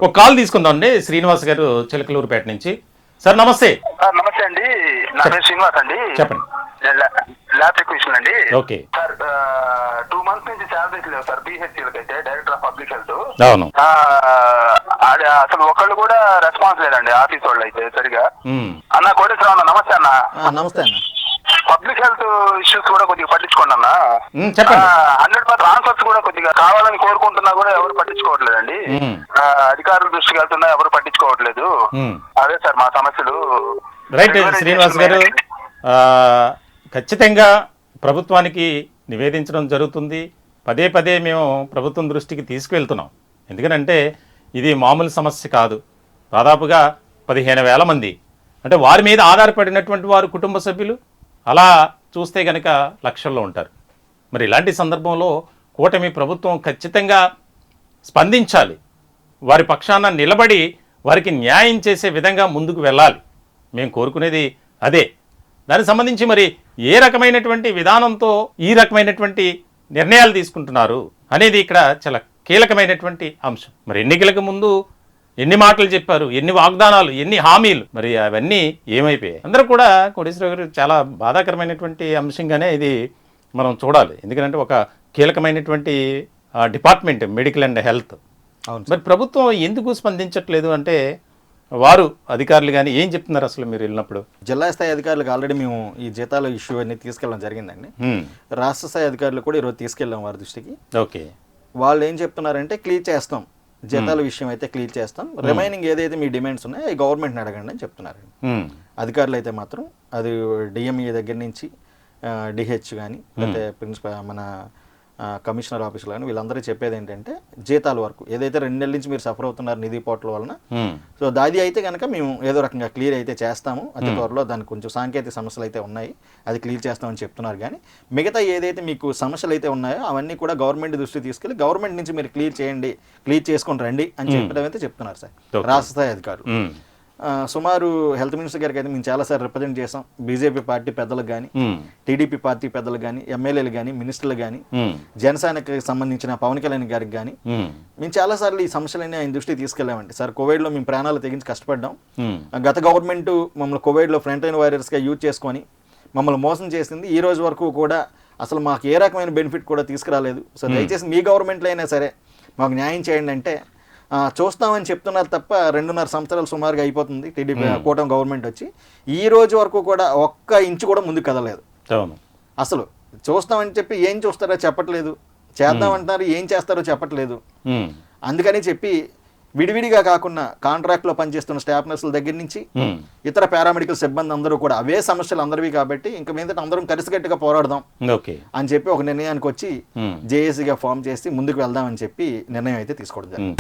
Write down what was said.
ఒక కాల్ తీసుకుందాం అండి. శ్రీనివాస్ గారు చిలకలూరుపేట నుంచి. సార్ నమస్తే. నమస్తే అండి, నా పేరు శ్రీనివాస్ అండి. చెప్పండి. ల్యాబ్ టెక్నీషియన్ అండి. ఓకే సార్, 2 months నుంచి శాలరీస్ లేవు సార్ పిహెచ్సిలకి అయితే, డైరెక్టర్ ఆఫ్ పబ్లిక్ హెల్త్. అవును. అసలు ఒకళ్ళు కూడా రెస్పాన్స్ లేదండి ఆఫీస్ వాళ్ళు అయితే సరిగా. అన్న కోటేశ్వరరావు, నమస్తే అన్న. నమస్తే అన్న. పబ్లిక్ హెల్త్ ఇష్యూస్ కూడా కొద్దిగా పట్టించుకోండి అన్న. చెప్పండి. 100% ట్రాన్స్ఫర్స్ కూడా కొద్దిగా కావాలని కోరుకుంటున్నా కూడా ఎవరు పట్టించుకోవట్లేదండి. అధికారుల దృష్టికి వెళ్తున్నా ఎవరు పట్టించుకోవట్లేదు. అదే సార్ మా సమస్యలు. రైట్ శ్రీనివాస్ గారు, ఖచ్చితంగా ప్రభుత్వానికి నివేదించడం జరుగుతుంది. పదే పదే మేము ప్రభుత్వం దృష్టికి తీసుకువెళ్తున్నాం. ఎందుకంటే ఇది మామూలు సమస్య కాదు. దాదాపుగా 15,000 మంది, అంటే వారి మీద ఆధారపడినటువంటి వారు కుటుంబ సభ్యులు అలా చూస్తే కనుక లక్షల్లో ఉంటారు. మరి ఇలాంటి సందర్భంలో కూటమి ప్రభుత్వం ఖచ్చితంగా స్పందించాలి. వారి పక్షాన నిలబడి వారికి న్యాయం చేసే విధంగా ముందుకు వెళ్ళాలి. మేము కోరుకునేది అదే. దానికి సంబంధించి మరి ఏ రకమైనటువంటి విధానంతో ఈ రకమైనటువంటి నిర్ణయాలు తీసుకుంటున్నారు అనేది ఇక్కడ చాలా కీలకమైనటువంటి అంశం. మరి ఎన్నికలకు ముందు ఎన్ని మాటలు చెప్పారు, ఎన్ని వాగ్దానాలు, ఎన్ని హామీలు, మరి అవన్నీ ఏమైపోయాయి? అందరూ కూడా కోటేశ్వరరావు గారు చాలా బాధాకరమైనటువంటి అంశంగానే ఇది మనం చూడాలి. ఎందుకంటే ఒక కీలకమైనటువంటి డిపార్ట్మెంట్ మెడికల్ అండ్ హెల్త్. మరి ప్రభుత్వం ఎందుకు స్పందించట్లేదు అంటే వారు అధికారులు కానీ ఏం చెప్తున్నారు అసలు మీరు వెళ్ళినప్పుడు? జిల్లా స్థాయి అధికారులకు ఆల్రెడీ మేము ఈ జీతాల ఇష్యూ అన్ని తీసుకెళ్ళడం జరిగిందండి. రాష్ట్ర స్థాయి అధికారులు కూడా ఈరోజు తీసుకెళ్ళాం వారి దృష్టికి. ఓకే. వాళ్ళు ఏం చెప్తున్నారంటే క్లియర్ చేస్తాం, జీతాల విషయం అయితే క్లియర్ చేస్తాం, రిమైనింగ్ ఏదైతే మీ డిమాండ్స్ ఉన్నాయో అవి గవర్నమెంట్ని అడగండి అని చెప్తున్నారు అధికారులు. అయితే మాత్రం అది డిఎంఈ దగ్గర నుంచి డిహెచ్ కానీ లేకపోతే ప్రిన్సిపల్ మన కమిషనర్ ఆఫీసులో కానీ వీళ్ళందరూ చెప్పేది ఏంటంటే జీతాల వరకు ఏదైతే 2 నెలల నుంచి మీరు సఫర్ అవుతున్నారు నిధి పోర్టల్ వలన, సో దాది అయితే కనుక మేము ఏదో రకంగా క్లియర్ అయితే చేస్తాము అతి త్వరలో. దానికి కొంచెం సాంకేతిక సమస్యలు అయితే ఉన్నాయి, అది క్లియర్ చేస్తామని చెప్తున్నారు. కానీ మిగతా ఏదైతే మీకు సమస్యలు అయితే ఉన్నాయో అవన్నీ కూడా గవర్నమెంట్ దృష్టికి తీసుకెళ్ళి గవర్నమెంట్ నుంచి మీరు క్లియర్ చేయండి, క్లియర్ చేసుకొని రండి అని చెప్పడం అయితే చెప్తున్నారు సార్ రాష్ట్ర స్థాయి అధికారులు. సుమారు హెల్త్ మినిస్టర్ గారికి అయితే మేము చాలాసార్లు రిప్రజెంట్ చేసాం. బీజేపీ పార్టీ పెద్దలకు కానీ, టీడీపీ పార్టీ పెద్దలకు కానీ, ఎమ్మెల్యేలు కానీ, మినిస్టర్లు కానీ, జనసేనకి సంబంధించిన పవన్ కళ్యాణ్ గారికి కానీ మేము చాలాసార్లు ఈ సమస్యలన్నీ ఆయన దృష్టికి తీసుకెళ్ళామండి. సార్ కోవిడ్లో మేము ప్రాణాలు తెగించి కష్టపడ్డాం. గత గవర్నమెంట్ మమ్మల్ని కోవిడ్లో ఫ్రంట్ లైన్ వారియర్స్గా యూజ్ చేసుకొని మమ్మల్ని మోసం చేసింది. ఈ రోజు వరకు కూడా అసలు మాకు ఏ రకమైన బెనిఫిట్ కూడా తీసుకురాలేదు. సో దయచేసి మీ గవర్నమెంట్లో అయినా సరే మాకు న్యాయం చేయండి అంటే చూస్తామని చెప్తున్నారు తప్ప 2.5 సంవత్సరాలు సుమారుగా అయిపోతుంది టీడీపీ కూటమి గవర్నమెంట్ వచ్చి. ఈ రోజు వరకు కూడా ఒక్క ఇంచు కూడా ముందుకు కదలేదు. అసలు చూస్తామని చెప్పి ఏం చూస్తారో చెప్పట్లేదు, చేద్దామంటున్నారు ఏం చేస్తారో చెప్పట్లేదు. అందుకని చెప్పి విడివిడిగా కాకుండా కాంట్రాక్ట్లో పనిచేస్తున్న స్టాఫ్ నర్సుల దగ్గర నుంచి ఇతర పారామెడికల్ సిబ్బంది అందరూ కూడా అవే సమస్యలు అందరివి కాబట్టి ఇంక మీద అందరం కలిసికట్టుగా పోరాడదాం అని చెప్పి ఒక నిర్ణయానికి వచ్చి జేఏసీగా ఫామ్ చేసి ముందుకు వెళ్దామని చెప్పి నిర్ణయం అయితే తీసుకోవడం జరిగింది.